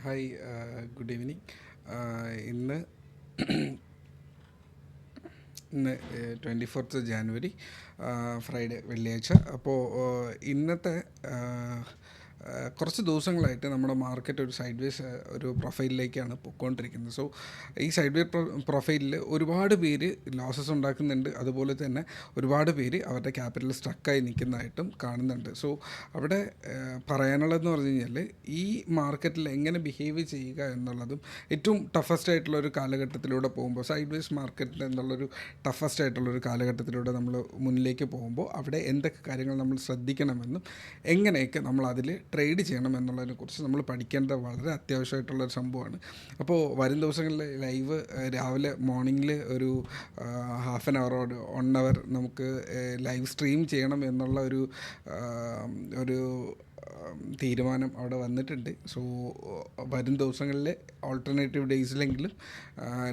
Hi, good evening. ഇന്ന് ഇന്ന് 24 January, Friday, വെള്ളിയാഴ്ച. അപ്പോൾ ഇന്നത്തെ കുറച്ച് ദിവസങ്ങളായിട്ട് നമ്മുടെ മാർക്കറ്റ് ഒരു സൈഡ് വേസ് ഒരു പ്രൊഫൈലിലേക്കാണ് പൊയ്ക്കൊണ്ടിരിക്കുന്നത്. സോ ഈ സൈഡ് വേ പ്രൊഫൈലിൽ ഒരുപാട് പേര് ലോസസ് ഉണ്ടാക്കുന്നുണ്ട്. അതുപോലെ തന്നെ ഒരുപാട് പേര് അവരുടെ ക്യാപിറ്റൽ സ്ട്രക്കായി നിൽക്കുന്നതായിട്ടും കാണുന്നുണ്ട്. സോ അവിടെ പറയാനുള്ളതെന്ന് പറഞ്ഞു കഴിഞ്ഞാൽ ഈ മാർക്കറ്റിൽ എങ്ങനെ ബിഹേവ് ചെയ്യുക എന്നുള്ളതും ഏറ്റവും ടഫസ്റ്റ് ആയിട്ടുള്ളൊരു കാലഘട്ടത്തിലൂടെ പോകുമ്പോൾ, സൈഡ് വേസ് മാർക്കറ്റ് എന്നുള്ളൊരു ടഫസ്റ്റ് ആയിട്ടുള്ളൊരു കാലഘട്ടത്തിലൂടെ നമ്മൾ മുന്നിലേക്ക് പോകുമ്പോൾ അവിടെ എന്തൊക്കെ കാര്യങ്ങൾ നമ്മൾ ശ്രദ്ധിക്കണമെന്നും എങ്ങനെയൊക്കെ നമ്മൾ അതിൽ ട്രേഡ് ചെയ്യണം എന്നുള്ളതിനെക്കുറിച്ച് നമ്മൾ പഠിക്കേണ്ടത് വളരെ അത്യാവശ്യമായിട്ടുള്ളൊരു സംഭവമാണ്. അപ്പോൾ വരും ദിവസങ്ങളിൽ ലൈവ് രാവിലെ മോർണിംഗിൽ ഒരു ഹാഫ് ആൻ അവർ 1 അവർ നമുക്ക് ലൈവ് സ്ട്രീം ചെയ്യണം എന്നുള്ള ഒരു തീരുമാനം അവിടെ വന്നിട്ടുണ്ട്. സോ വരും ദിവസങ്ങളിൽ ഓൾട്ടർനേറ്റീവ് ഡേയ്സിലെങ്കിലും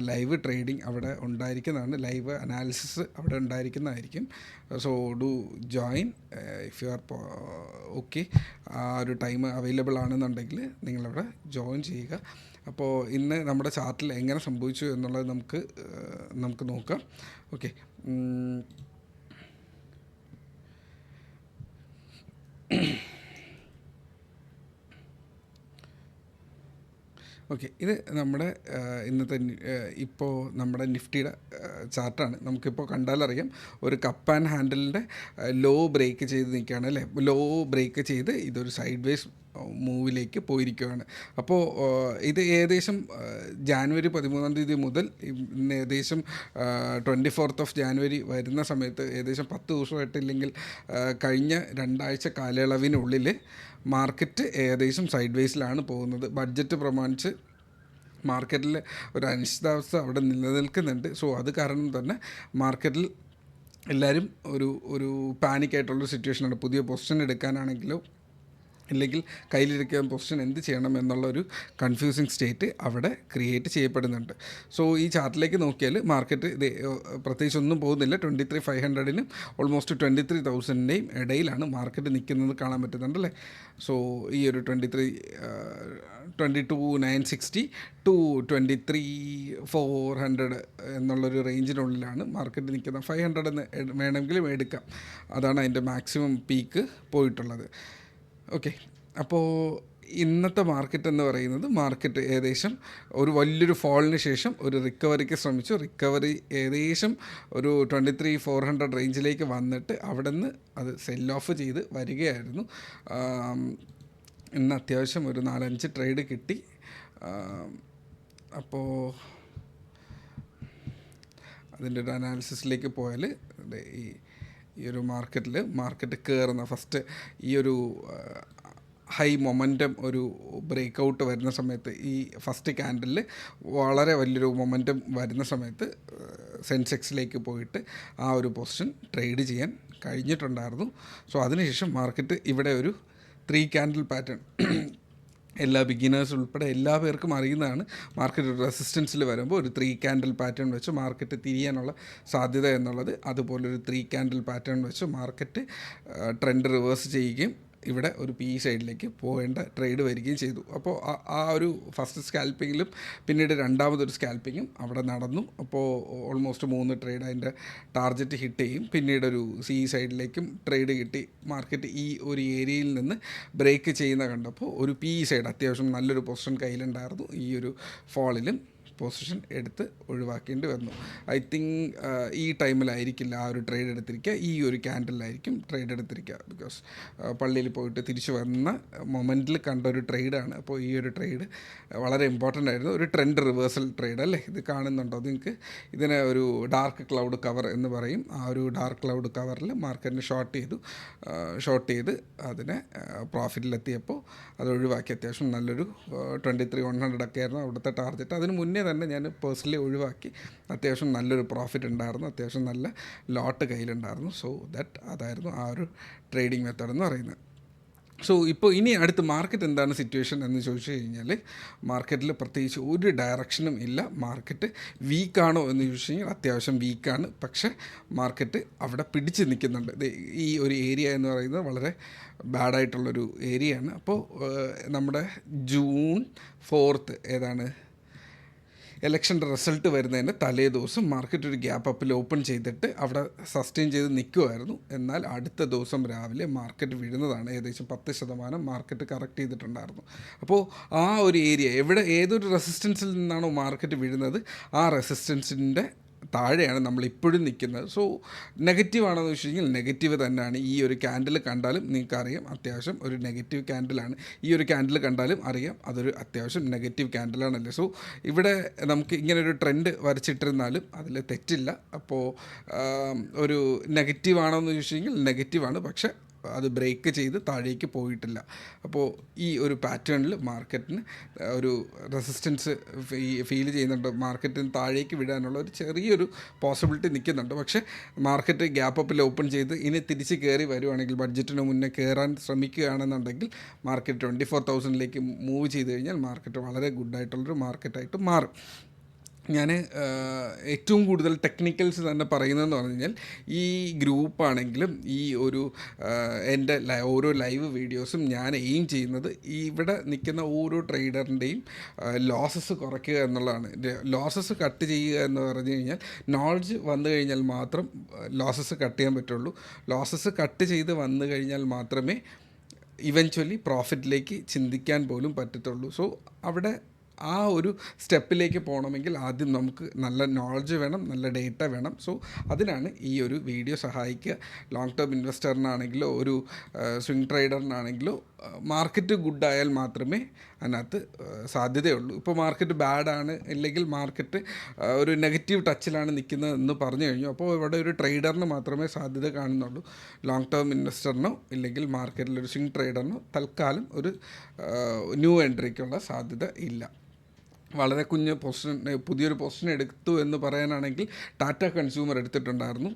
ലൈവ് ട്രേഡിംഗ് അവിടെ ഉണ്ടായിരിക്കുന്നതാണ്, ലൈവ് അനാലിസിസ് അവിടെ ഉണ്ടായിരിക്കുന്നതായിരിക്കും. So do join if you are okay. ആ ഒരു ടൈം അവൈലബിൾ ആണെന്നുണ്ടെങ്കിൽ നിങ്ങളവിടെ ജോയിൻ ചെയ്യുക. അപ്പോൾ ഇന്ന് നമ്മുടെ ചാർട്ടിൽ എങ്ങനെ സംഭവിച്ചു എന്നുള്ളത് നമുക്ക് നോക്കാം. ഓക്കെ. ഓക്കെ, ഇത് നമ്മുടെ ഇന്നത്തെ ഇപ്പോൾ നമ്മുടെ നിഫ്റ്റിയുടെ ചാർട്ടാണ്. നമുക്കിപ്പോൾ കണ്ടാലറിയാം, ഒരു കപ്പ് ആൻഡ് ഹാൻഡിലിൻ്റെ ലോ ബ്രേക്ക് ചെയ്ത് നിൽക്കുകയാണ് അല്ലേ. ലോ ബ്രേക്ക് ചെയ്ത് ഇതൊരു സൈഡ് വേസ് മൂവിലേക്ക് പോയിരിക്കുകയാണ്. അപ്പോൾ ഇത് ഏകദേശം ജാനുവരി 13 മുതൽ ഇന്ന് ഏകദേശം 24 ജാനുവരി വരുന്ന സമയത്ത് ഏകദേശം 10 ദിവസമായിട്ടില്ലെങ്കിൽ കഴിഞ്ഞ 2 ആഴ്ച കാലയളവിനുള്ളിൽ മാർക്കറ്റ് ഏകദേശം സൈഡ് വേസിലാണ് പോകുന്നത്. ബഡ്ജറ്റ് പ്രമാണിച്ച് മാർക്കറ്റിൽ ഒരു അനിശ്ചിതാവസ്ഥ അവിടെ നിലനിൽക്കുന്നുണ്ട്. സോ അത് കാരണം തന്നെ മാർക്കറ്റിൽ എല്ലാവരും ഒരു പാനിക്കായിട്ടുള്ളൊരു സിറ്റുവേഷനാണ്. പുതിയ പൊസിഷൻ എടുക്കാനാണെങ്കിലോ ഇല്ലെങ്കിൽ കയ്യിലിരിക്കുന്ന പൊസിഷൻ എന്ത് ചെയ്യണം എന്നുള്ളൊരു കൺഫ്യൂസിങ് സ്റ്റേറ്റ് അവിടെ ക്രിയേറ്റ് ചെയ്യപ്പെടുന്നുണ്ട്. സോ ഈ ചാർട്ടിലേക്ക് നോക്കിയാൽ മാർക്കറ്റ് ഇത് പ്രത്യേകിച്ച് ഒന്നും പോകുന്നില്ല. 23,500-നും ഓൾമോസ്റ്റ് 23,000-ൻ്റെയും ഇടയിലാണ് മാർക്കറ്റ് നിൽക്കുന്നത് കാണാൻ പറ്റുന്നുണ്ടല്ലേ. സോ ഈ ഒരു 22,960 ടു 23,400 എന്നുള്ളൊരു റേഞ്ചിനുള്ളിലാണ് മാർക്കറ്റ് നിൽക്കുന്നത്. 500 എന്ന് വേണമെങ്കിലും എടുക്കാം. അതാണ് അതിൻ്റെ മാക്സിമം പീക്ക് പോയിട്ടുള്ളത്. ഓക്കെ, അപ്പോൾ ഇന്നത്തെ മാർക്കറ്റ് എന്ന് പറയുന്നത്, മാർക്കറ്റ് ഏകദേശം ഒരു വലിയൊരു ഫോളിന് ശേഷം ഒരു റിക്കവറിക്ക് ശ്രമിച്ചു. റിക്കവറി ഏകദേശം ഒരു 23,400 റേഞ്ചിലേക്ക് വന്നിട്ട് അവിടെ നിന്ന് അത് സെൽ ഓഫ് ചെയ്ത് വരികയായിരുന്നു. ഇന്ന് അത്യാവശ്യം ഒരു 4-5 ട്രേഡ് കിട്ടി. അപ്പോൾ അതിൻ്റെ ഒരു അനാലിസിസിലേക്ക് പോയാൽ ഈ ഒരു മാർക്കറ്റ് കയറുന്ന ഫസ്റ്റ് ഈ ഒരു ഹൈ മൊമെൻറ്റം ഒരു ബ്രേക്ക് ഔട്ട് വരുന്ന സമയത്ത്, ഈ ഫസ്റ്റ് ക്യാൻഡലിൽ വളരെ വലിയൊരു മൊമെൻറ്റം വരുന്ന സമയത്ത് സെൻസെക്സിലേക്ക് പോയിട്ട് ആ ഒരു പൊസിഷൻ ട്രേഡ് ചെയ്യാൻ കഴിഞ്ഞിട്ടുണ്ടായിരുന്നു. സോ അതിനുശേഷം മാർക്കറ്റ് ഇവിടെ ഒരു 3 ക്യാൻഡിൽ പാറ്റേൺ, എല്ലാ ബിഗിനേഴ്സ് ഉൾപ്പെടെ എല്ലാ പേർക്കും അറിയുന്നതാണ്. മാർക്കറ്റ് ഒരു റെസിസ്റ്റൻസിൽ വരുമ്പോൾ ഒരു 3 ക്യാൻഡിൽ പാറ്റേൺ വെച്ച് മാർക്കറ്റ് തിരിയാനുള്ള സാധ്യത എന്നുള്ളത്. അതുപോലൊരു 3 ക്യാൻഡിൽ പാറ്റേൺ വെച്ച് മാർക്കറ്റ് ട്രെൻഡ് റിവേഴ്സ് ചെയ്യുകയും ഇവിടെ ഒരു പി സൈഡിലേക്ക് പോകേണ്ട ട്രേഡ് വരികയും ചെയ്തു. അപ്പോൾ ആ ഒരു ഫസ്റ്റ് സ്കാൽപ്പിങ്ങിലും പിന്നീട് രണ്ടാമതൊരു സ്കാൽപ്പിങ്ങും അവിടെ നടന്നു. അപ്പോൾ ഓൾമോസ്റ്റ് 3 ട്രേഡ് അതിൻ്റെ ടാർഗറ്റ് ഹിറ്റ് ചെയ്യും. പിന്നീടൊരു സി സൈഡിലേക്കും ട്രേഡ് കിട്ടി. മാർക്കറ്റ് ഈ ഒരു ഏരിയയിൽ നിന്ന് ബ്രേക്ക് ചെയ്യുന്ന കണ്ടപ്പോൾ ഒരു പി സൈഡ് അത്യാവശ്യം നല്ലൊരു പൊസിഷൻ കയ്യിലുണ്ടായിരുന്നു. ഈ ഒരു ഫോളിലും പൊസിഷൻ എടുത്ത് ഒഴിവാക്കേണ്ടി വന്നു. ഐ തിങ്ക് ഈ ടൈമിലായിരിക്കില്ല ആ ഒരു ട്രേഡ് എടുത്തിരിക്കുക, ഈ ഒരു ക്യാൻഡലിലായിരിക്കും ട്രേഡ് എടുത്തിരിക്കുക. ബിക്കോസ് പള്ളിയിൽ പോയിട്ട് തിരിച്ചു വന്ന മൊമെൻറ്റിൽ കണ്ട ഒരു ട്രേഡാണ്. അപ്പോൾ ഈ ഒരു ട്രേഡ് വളരെ ഇമ്പോർട്ടൻ്റ് ആയിരുന്നു. ഒരു ട്രെൻഡ് റിവേഴ്സൽ ട്രേഡ് അല്ലേ. ഇത് കാണുന്നുണ്ടോ നിങ്ങൾക്ക്? ഇതിനെ ഒരു ഡാർക്ക് ക്ലൗഡ് കവർ എന്ന് പറയും. ആ ഒരു ഡാർക്ക് ക്ലൗഡ് കവറിൽ മാർക്കറ്റിനെ ഷോർട്ട് ചെയ്ത് അതിനെ പ്രോഫിറ്റിലെത്തിയപ്പോൾ അത് ഒഴിവാക്കി. അത്യാവശ്യം നല്ലൊരു 23,100 ഒക്കെ ആയിരുന്നു അവിടുത്തെ ടാർഗറ്റ്. അതിന് മുന്നേ തന്നെ ഞാൻ പേഴ്സണലി ഒഴിവാക്കി. അത്യാവശ്യം നല്ലൊരു പ്രോഫിറ്റ് ഉണ്ടായിരുന്നു, അത്യാവശ്യം നല്ല ലോട്ട് കയ്യിലുണ്ടായിരുന്നു. സോ അതായിരുന്നു ആ ഒരു ട്രേഡിംഗ് മെത്തേഡ് എന്ന് പറയുന്നത്. സോ ഇപ്പോൾ ഇനി അടുത്ത് മാർക്കറ്റ് എന്താണ് സിറ്റുവേഷൻ എന്ന് ചോദിച്ചു കഴിഞ്ഞാൽ, മാർക്കറ്റിൽ പ്രത്യേകിച്ച് ഒരു ഡയറക്ഷനും ഇല്ല. മാർക്കറ്റ് വീക്കാണോ എന്ന് ചോദിച്ചു കഴിഞ്ഞാൽ അത്യാവശ്യം വീക്കാണ്. പക്ഷേ മാർക്കറ്റ് അവിടെ പിടിച്ച് നിൽക്കുന്നുണ്ട്. ഈ ഒരു ഏരിയ എന്ന് പറയുന്നത് വളരെ ബാഡായിട്ടുള്ളൊരു ഏരിയയാണ്. അപ്പോൾ നമ്മുടെ ജൂൺ 4 ഏതാണ് ഇലക്ഷൻ്റെ റിസൾട്ട് വരുന്നതിന് തലേ ദിവസം മാർക്കറ്റ് ഒരു ഗ്യാപ്പ് അപ്പിൽ ഓപ്പൺ ചെയ്തിട്ട് അവിടെ സസ്റ്റെയിൻ ചെയ്ത് നിൽക്കുമായിരുന്നു. എന്നാൽ അടുത്ത ദിവസം രാവിലെ മാർക്കറ്റ് വീഴുന്നതാണ്. ഏകദേശം 10% മാർക്കറ്റ് കറക്റ്റ് ചെയ്തിട്ടുണ്ടായിരുന്നു. അപ്പോൾ ആ ഒരു ഏരിയ ഏതൊരു റെസിസ്റ്റൻസിൽ നിന്നാണോ മാർക്കറ്റ് വീഴുന്നത്, ആ റെസിസ്റ്റൻസിൻ്റെ താഴെയാണ് നമ്മളിപ്പോഴും നിൽക്കുന്നത്. സോ നെഗറ്റീവ് ആണെന്ന് വെച്ച് കഴിഞ്ഞാൽ നെഗറ്റീവ് തന്നെയാണ്. ഈ ഒരു ക്യാൻഡിൽ കണ്ടാലും നിങ്ങൾക്കറിയാം അത്യാവശ്യം ഒരു നെഗറ്റീവ് ക്യാൻഡിലാണ്. ഈ ഒരു ക്യാൻഡിൽ കണ്ടാലും അറിയാം അതൊരു അത്യാവശ്യം നെഗറ്റീവ് ക്യാൻഡിലാണല്ലേ. സോ ഇവിടെ നമുക്ക് ഇങ്ങനൊരു ട്രെൻഡ് വരച്ചിട്ടിരുന്നാലും അതിൽ തെറ്റില്ല. അപ്പോൾ ഒരു നെഗറ്റീവ് ആണോ എന്ന് ചോദിച്ചു കഴിഞ്ഞാൽ നെഗറ്റീവാണ്. പക്ഷേ അത് ബ്രേക്ക് ചെയ്ത് താഴേക്ക് പോയിട്ടില്ല. അപ്പോൾ ഈ ഒരു പാറ്റേണിൽ മാർക്കറ്റിന് ഒരു റെസിസ്റ്റൻസ് ഫീൽ ചെയ്യുന്നുണ്ട്. മാർക്കറ്റിന് താഴേക്ക് വിടാനുള്ള ഒരു ചെറിയൊരു പോസിബിലിറ്റി നിൽക്കുന്നുണ്ട്. പക്ഷേ മാർക്കറ്റ് ഗ്യാപ്പ് അപ്പിൽ ഓപ്പൺ ചെയ്ത് ഇനി തിരിച്ച് കയറി വരുവാണെങ്കിൽ, ബഡ്ജറ്റിന് മുന്നേ കയറാൻ ശ്രമിക്കുകയാണെന്നുണ്ടെങ്കിൽ മാർക്കറ്റ് 24,000ലേക്ക് മൂവ് ചെയ്ത് കഴിഞ്ഞാൽ മാർക്കറ്റ് വളരെ ഗുഡായിട്ടുള്ളൊരു മാർക്കറ്റായിട്ട് മാറും. ഞാൻ ഏറ്റവും കൂടുതൽ ടെക്നിക്കൽസ് തന്നെ പറയുന്നതെന്ന് പറഞ്ഞു കഴിഞ്ഞാൽ, ഈ ഗ്രൂപ്പാണെങ്കിലും ഈ ഒരു എൻ്റെ ഓരോ ലൈവ് വീഡിയോസും ഞാൻ എയിം ചെയ്യുന്നത് ഇവിടെ നിൽക്കുന്ന ഓരോ ട്രേഡറിൻ്റെയും ലോസസ് കുറയ്ക്കുക എന്നുള്ളതാണ്. ലോസസ് കട്ട് ചെയ്യുക എന്ന് പറഞ്ഞു കഴിഞ്ഞാൽ, നോളജ് വന്നു കഴിഞ്ഞാൽ മാത്രം ലോസസ് കട്ട് ചെയ്യാൻ പറ്റുള്ളൂ. ലോസസ് കട്ട് ചെയ്ത് വന്നു കഴിഞ്ഞാൽ മാത്രമേ ഇവൻച്വലി പ്രോഫിറ്റിലേക്ക് ചിന്തിക്കാൻ പോലും പറ്റത്തുള്ളൂ. സോ അവിടെ ആ ഒരു സ്റ്റെപ്പിലേക്ക് പോകണമെങ്കിൽ ആദ്യം നമുക്ക് നല്ല നോളജ് വേണം, നല്ല ഡേറ്റ വേണം. സോ അതിനാണ് ഈ ഒരു വീഡിയോ സഹായിക്കുക. ലോങ് ടേം ഇൻവെസ്റ്ററിനാണെങ്കിലോ ഒരു സ്വിംഗ് ട്രേഡറിനാണെങ്കിലോ മാർക്കറ്റ് ഗുഡായാൽ മാത്രമേ അതിനകത്ത് സാധ്യതയുള്ളൂ. ഇപ്പോൾ മാർക്കറ്റ് ബാഡാണ്, ഇല്ലെങ്കിൽ മാർക്കറ്റ് ഒരു നെഗറ്റീവ് ടച്ചിലാണ് നിൽക്കുന്നത് എന്ന് പറഞ്ഞു കഴിഞ്ഞു. അപ്പോൾ ഇവിടെ ഒരു ട്രേഡറിന് മാത്രമേ സാധ്യത കാണുന്നുള്ളൂ. ലോങ് ടേം ഇൻവെസ്റ്ററിനോ ഇല്ലെങ്കിൽ മാർക്കറ്റിലൊരു സ്വിംഗ് ട്രേഡറിനോ തൽക്കാലം ഒരു ന്യൂ എൻട്രിക്കുള്ള സാധ്യത ഇല്ല. വളരെ പുതിയൊരു പൊസിഷൻ എടുത്തു എന്ന് പറയാനാണെങ്കിൽ ടാറ്റ കൺസ്യൂമർ എടുത്തിട്ടുണ്ടായിരുന്നു,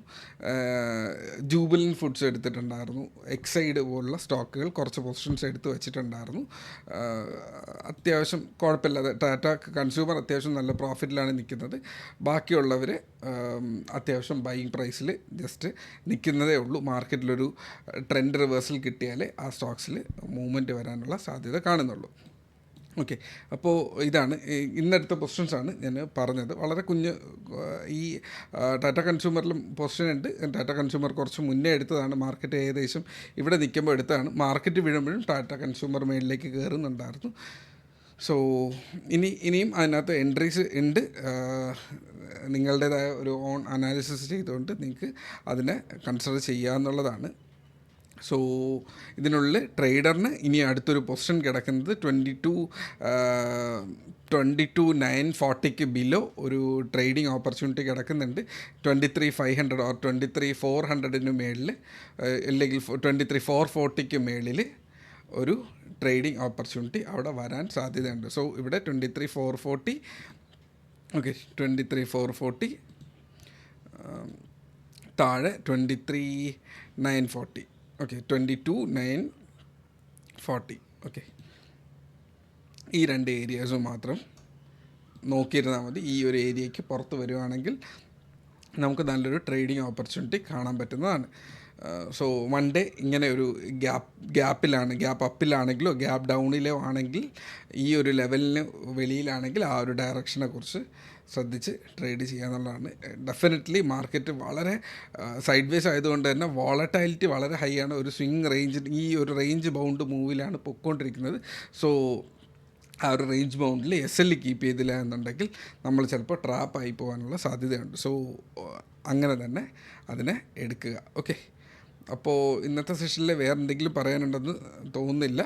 ജൂബിലൻ ഫുഡ്സ് എടുത്തിട്ടുണ്ടായിരുന്നു, എക്സൈഡ് പോലുള്ള സ്റ്റോക്കുകൾ കുറച്ച് പൊസിഷൻസ് എടുത്ത് വെച്ചിട്ടുണ്ടായിരുന്നു. അത്യാവശ്യം കുഴപ്പമില്ലാതെ ടാറ്റ കൺസ്യൂമർ അത്യാവശ്യം നല്ല പ്രോഫിറ്റിലാണ് നിൽക്കുന്നത്. ബാക്കിയുള്ളവർ അത്യാവശ്യം ബൈയിങ് പ്രൈസിൽ ജസ്റ്റ് നിൽക്കുന്നതേ ഉള്ളൂ. മാർക്കറ്റിലൊരു ട്രെൻഡ് റിവേഴ്സൽ കിട്ടിയാലേ ആ സ്റ്റോക്സിൽ മൂവ്മെൻറ്റ് വരാനുള്ള സാധ്യത കാണുന്നുള്ളൂ. ഓക്കെ, അപ്പോൾ ഇതാണ് ഇന്നെടുത്ത പൊസിഷൻസാണ് ഞാൻ പറഞ്ഞത്. വളരെ ഈ ടാറ്റ കൺസ്യൂമറിലും പൊസിഷൻ ഉണ്ട്. ടാറ്റ കൺസ്യൂമർ കുറച്ച് മുന്നേ എടുത്തതാണ്. മാർക്കറ്റ് ഏകദേശം ഇവിടെ നിൽക്കുമ്പോൾ എടുത്തതാണ്. മാർക്കറ്റ് വീഴുമ്പോഴും ടാറ്റ കൺസ്യൂമർ മേളിലേക്ക് കയറുന്നുണ്ടായിരുന്നു. സോ ഇനിയും അതിനകത്ത് എൻട്രീസ് ഉണ്ട്. നിങ്ങളുടേതായ ഒരു ഓൺ അനാലിസിസ് ചെയ്തുകൊണ്ട് നിങ്ങൾക്ക് അതിനെ കൺസിഡർ ചെയ്യാമെന്നുള്ളതാണ്. സോ ഇതിനുള്ളിൽ ട്രേഡറിന് ഇനി അടുത്തൊരു പൊസിഷൻ കിടക്കുന്നത് 22,940 ബിലോ ഒരു ട്രേഡിംഗ് ഓപ്പർച്യൂണിറ്റി കിടക്കുന്നുണ്ട്. 23,500 ഓർ 23,400 മേളിൽ, അല്ലെങ്കിൽ 23,440 മേളിൽ ഒരു ട്രേഡിംഗ് ഓപ്പർച്യൂണിറ്റി അവിടെ വരാൻ സാധ്യതയുണ്ട്. സോ ഇവിടെ 23,440, ഓക്കെ, 23,440 താഴെ 23,940, ഓക്കെ, 22,940. ഓക്കെ, ഈ രണ്ട് ഏരിയാസും മാത്രം നോക്കിയിരുന്നാൽ മതി. ഈ ഒരു ഏരിയയ്ക്ക് പുറത്ത് വരുവാണെങ്കിൽ നമുക്ക് നല്ലൊരു ട്രേഡിംഗ് ഓപ്പർച്യൂണിറ്റി കാണാൻ പറ്റുന്നതാണ്. സോ വൺ ഡേ ഇങ്ങനെ ഒരു ഗ്യാപ്പ് അപ്പിലാണെങ്കിലോ ഗ്യാപ്പ് ഡൗണിലോ ആണെങ്കിൽ, ഈ ഒരു ലെവലിന് വെളിയിലാണെങ്കിൽ ആ ഒരു ഡയറക്ഷനെ കുറിച്ച് ശ്രദ്ധിച്ച് ട്രേഡ് ചെയ്യുക എന്നുള്ളതാണ്. ഡെഫിനറ്റ്ലി മാർക്കറ്റ് വളരെ സൈഡ് വേസ് ആയതുകൊണ്ട് തന്നെ വോളറ്റൈലിറ്റി വളരെ ഹൈ ആണ്. ഒരു സ്വിംഗ് റേഞ്ച്, ഈ ഒരു റേഞ്ച് ബൗണ്ട് മൂവിലാണ് പൊയ്ക്കൊണ്ടിരിക്കുന്നത്. സോ ആ ഒരു റേഞ്ച് ബൗണ്ടിൽ SL കീപ്പ് ചെയ്തില്ല എന്നുണ്ടെങ്കിൽ നമ്മൾ ചിലപ്പോൾ ട്രാപ്പായി പോകാനുള്ള സാധ്യതയുണ്ട്. സോ അങ്ങനെ തന്നെ അതിനെ എടുക്കുക. ഓക്കെ, അപ്പോൾ ഇന്നത്തെ സെഷനിൽ വേറെ എന്തെങ്കിലും പറയാനുണ്ടെന്ന് തോന്നുന്നില്ല.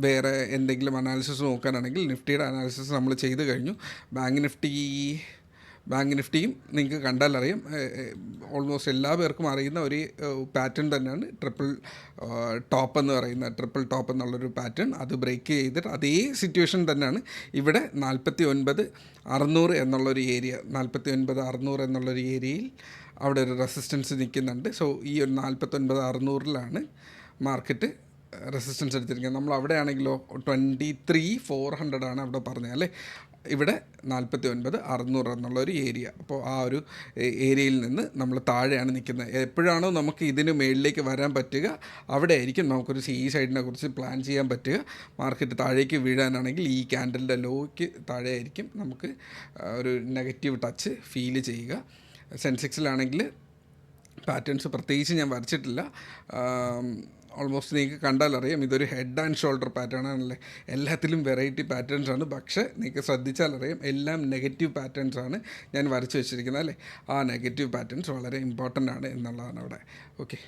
വേറെ എന്തെങ്കിലും അനാലിസിസ് നോക്കാനാണെങ്കിൽ നിഫ്റ്റിയുടെ അനാലിസിസ് നമ്മൾ ചെയ്ത് കഴിഞ്ഞു. ബാങ്ക് നിഫ്റ്റിയും നിങ്ങൾക്ക് കണ്ടാലറിയാം, ഓൾമോസ്റ്റ് എല്ലാ പേർക്കും അറിയുന്ന ഒരു പാറ്റേൺ തന്നെയാണ് ട്രിപ്പിൾ ടോപ്പ് എന്നുള്ളൊരു പാറ്റേൺ. അത് ബ്രേക്ക് ചെയ്തിട്ട് അതേ സിറ്റുവേഷൻ തന്നെയാണ് ഇവിടെ 49,600 എന്നുള്ളൊരു ഏരിയ. 49,600 എന്നുള്ളൊരു ഏരിയയിൽ അവിടെ ഒരു റെസിസ്റ്റൻസ് നിൽക്കുന്നുണ്ട്. സോ ഈ ഒരു 49,600 മാർക്കറ്റ് റെസിസ്റ്റൻസ് എടുത്തിരിക്കുന്നത്. നമ്മൾ അവിടെ ആണെങ്കിലോ 23,400 ആണ് അവിടെ പറഞ്ഞത് അല്ലേ. ഇവിടെ 49,600 എന്നുള്ള ഒരു ഏരിയ. അപ്പോൾ ആ ഒരു ഏരിയയിൽ നിന്ന് നമ്മൾ താഴെയാണ് നിൽക്കുന്നത്. എപ്പോഴാണോ നമുക്ക് ഇതിന് മുകളിലേക്ക് വരാൻ പറ്റുക, അവിടെ ആയിരിക്കും നമുക്കൊരു സൈഡിനെ കുറിച്ച് പ്ലാൻ ചെയ്യാൻ പറ്റുക. മാർക്കറ്റ് താഴേക്ക് വീഴാനാണെങ്കിൽ ഈ ക്യാൻഡലിൻ്റെ ലോയ്ക്ക് താഴെ ആയിരിക്കും നമുക്ക് ഒരു നെഗറ്റീവ് ടച്ച് ഫീൽ ചെയ്യുക. സെൻസെക്സിലാണെങ്കിൽ പാറ്റേൺസ് പ്രത്യേകിച്ച് ഞാൻ വരച്ചിട്ടില്ല. ഓൾമോസ്റ്റ് നിങ്ങൾക്ക് കണ്ടാൽ അറിയാം ഇതൊരു ഹെഡ് ആൻഡ് ഷോൾഡർ പാറ്റേൺ ആണല്ലേ. എല്ലാത്തിലും വെറൈറ്റി പാറ്റേൺസ് ആണ്, പക്ഷേ നിങ്ങൾക്ക് ശ്രദ്ധിച്ചാൽ അറിയാം എല്ലാം നെഗറ്റീവ് പാറ്റേൺസ് ആണ് ഞാൻ വരച്ച് വെച്ചിരിക്കുന്നത് അല്ലേ. ആ നെഗറ്റീവ് പാറ്റേൺസ് വളരെ ഇമ്പോർട്ടൻ്റ് ആണ് എന്നുള്ളതാണ് അവിടെ. ഓക്കെ,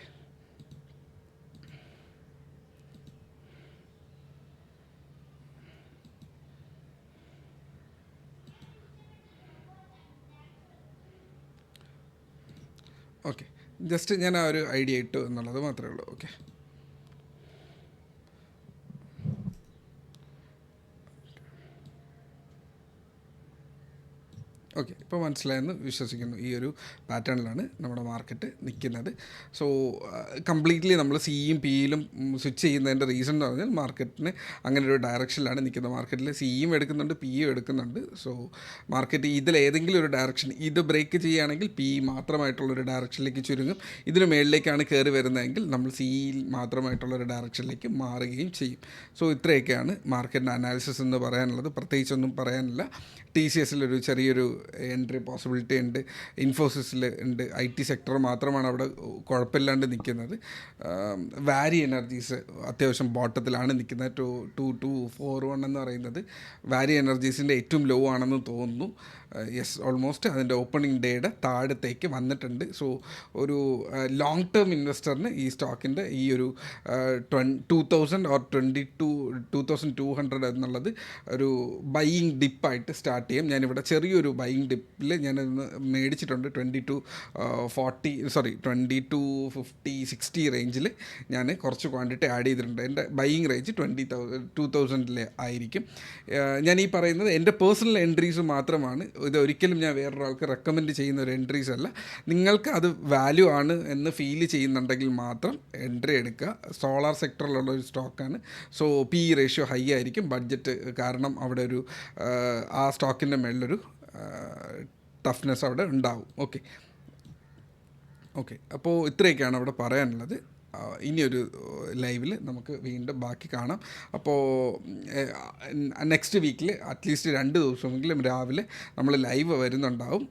ഓക്കെ, ജസ്റ്റ് ഞാൻ ആ ഒരു ഐഡിയ ഇട്ടു എന്നുള്ളത് മാത്രമേ ഉള്ളൂ. ഓക്കെ, ഓക്കെ, ഇപ്പോൾ മനസ്സിലായെന്ന് വിശ്വസിക്കുന്നു. ഈ ഒരു പാറ്റേണിലാണ് നമ്മുടെ മാർക്കറ്റ് നിൽക്കുന്നത്. സോ കംപ്ലീറ്റ്ലി നമ്മൾ സിയും പിയിലും സ്വിച്ച് ചെയ്യുന്നതിൻ്റെ റീസൺ എന്ന് പറഞ്ഞാൽ മാർക്കറ്റിന് അങ്ങനെ ഒരു ഡയറക്ഷനിലാണ് നിൽക്കുന്നത്. മാർക്കറ്റിൽ സിയും എടുക്കുന്നുണ്ട്, പിയും എടുക്കുന്നുണ്ട്. സോ മാർക്കറ്റ് ഇതിലേതെങ്കിലും ഒരു ഡയറക്ഷൻ ഇത് ബ്രേക്ക് ചെയ്യുകയാണെങ്കിൽ പി മാത്രമായിട്ടുള്ളൊരു ഡയറക്ഷനിലേക്ക് ചുരുങ്ങും. ഇതിന് മേളിലേക്കാണ് കയറി വരുന്നതെങ്കിൽ നമ്മൾ സിയിൽ മാത്രമായിട്ടുള്ളൊരു ഡയറക്ഷനിലേക്ക് മാറുകയും ചെയ്യും. സോ ഇത്രയൊക്കെയാണ് മാർക്കറ്റിൻ്റെ അനാലിസിസ് എന്ന് പറയാനുള്ളത്. പ്രത്യേകിച്ചൊന്നും പറയാനില്ല. ടി സി എസിലൊരു ചെറിയൊരു എൻട്രി പോസിബിലിറ്റി ഉണ്ട്, ഇൻഫോസിസിൽ ഉണ്ട്. ഐ ടി സെക്ടർ മാത്രമാണ് അവിടെ കുഴപ്പമില്ലാണ്ട് നിൽക്കുന്നത്. വാരി എനർജീസ് അത്യാവശ്യം ബോട്ടത്തിലാണ് നിൽക്കുന്നത്. 2241 എന്ന് പറയുന്നത് വാരി എനർജീസിൻ്റെ ഏറ്റവും ലോ ആണെന്ന് തോന്നുന്നു. യെസ്, ഓൾമോസ്റ്റ് അതിൻ്റെ ഓപ്പണിംഗ് ഡേയുടെ താഴത്തേക്ക് വന്നിട്ടുണ്ട്. സോ ഒരു ലോങ് ടേം ഇൻവെസ്റ്ററിന് ഈ സ്റ്റോക്കിൻ്റെ ഈ ഒരു 2000 ഓർ 2200 എന്നുള്ളത് ഒരു ബൈയിങ് ഡിപ്പായിട്ട് സ്റ്റാർട്ട് ചെയ്യും. ഞാനിവിടെ ചെറിയൊരു ബൈയിങ് ഡിപ്പിൽ ഞാനൊന്ന് മേടിച്ചിട്ടുണ്ട്. 2250-60 റേഞ്ചിൽ ഞാൻ കുറച്ച് ക്വാണ്ടിറ്റി ആഡ് ചെയ്തിട്ടുണ്ട്. എൻ്റെ ബൈയിങ് റേഞ്ച് 2000 ആയിരിക്കും. ഞാൻ ഈ പറയുന്നത് എൻ്റെ പേഴ്സണൽ എൻട്രീസ് മാത്രമാണ്. ഇത് ഒരിക്കലും ഞാൻ വേറൊരാൾക്ക് റെക്കമെൻഡ് ചെയ്യുന്ന ഒരു എൻട്രീസ് അല്ല. നിങ്ങൾക്ക് അത് വാല്യൂ ആണ് എന്ന് ഫീൽ ചെയ്യുന്നുണ്ടെങ്കിൽ മാത്രം എൻട്രി എടുക്കുക. സോളാർ സെക്ടറിലുള്ള ഒരു സ്റ്റോക്കാണ്. സോ പി റേഷ്യോ ഹൈ ആയിരിക്കും. ബഡ്ജറ്റ് കാരണം അവിടെ ഒരു ആ സ്റ്റോക്കിൻ്റെ മേളിലൊരു ടഫ്നെസ് അവിടെ ഉണ്ടാവും. ഓക്കെ, ഓക്കെ, അപ്പോൾ ഇത്രയൊക്കെയാണ് അവിടെ പറയാനുള്ളത്. ഇനിയൊരു ലൈവിൽ നമുക്ക് വീണ്ടും ബാക്കി കാണാം. അപ്പോൾ നെക്സ്റ്റ് വീക്കിൽ അറ്റ്ലീസ്റ്റ് 2 ദിവസമെങ്കിലും രാവിലെ നമ്മൾ ലൈവ് വരുന്നുണ്ടാവും.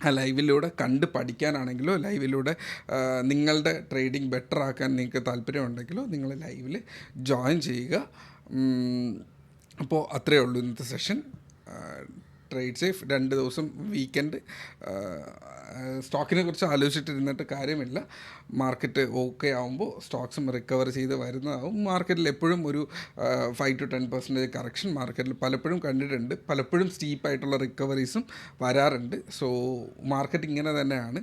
ആ ലൈവിലൂടെ കണ്ട് പഠിക്കാനാണെങ്കിലോ ലൈവിലൂടെ നിങ്ങളുടെ ട്രേഡിംഗ് ബെറ്റർ ആക്കാൻ നിങ്ങൾക്ക് താല്പര്യമുണ്ടെങ്കിലോ നിങ്ങൾ ലൈവിൽ ജോയിൻ ചെയ്യുക. അപ്പോൾ അത്രയേ ഉള്ളൂ ഇന്നത്തെ സെഷൻ. Trade safe. 2 ദിവസം വീക്കെൻഡ്. സ്റ്റോക്കിനെ കുറിച്ച് ആലോചിച്ചിട്ടിരുന്നിട്ട് കാര്യമില്ല. മാർക്കറ്റ് ഓക്കെ ആകുമ്പോൾ സ്റ്റോക്സും റിക്കവർ ചെയ്ത് വരുന്നതാവും. മാർക്കറ്റിൽ എപ്പോഴും ഒരു 5-10% കറക്ഷൻ മാർക്കറ്റിൽ പലപ്പോഴും കണ്ടിട്ടുണ്ട്. പലപ്പോഴും സ്റ്റീപ്പായിട്ടുള്ള റിക്കവറീസും വരാറുണ്ട്. സോ മാർക്കറ്റ് ഇങ്ങനെ തന്നെയാണ്.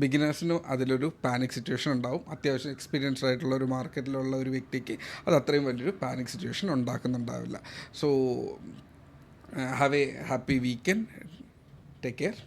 ബിഗിനേഴ്സിനും അതിലൊരു പാനിക് സിറ്റുവേഷൻ ഉണ്ടാവും. അത്യാവശ്യം എക്സ്പീരിയൻസ്ഡ് ആയിട്ടുള്ള ഒരു മാർക്കറ്റിലുള്ള ഒരു വ്യക്തിക്ക് അത് അത്രയും വലിയൊരു പാനിക് സിറ്റുവേഷൻ ഉണ്ടാക്കുന്നുണ്ടാവില്ല. So have a happy weekend. Take care.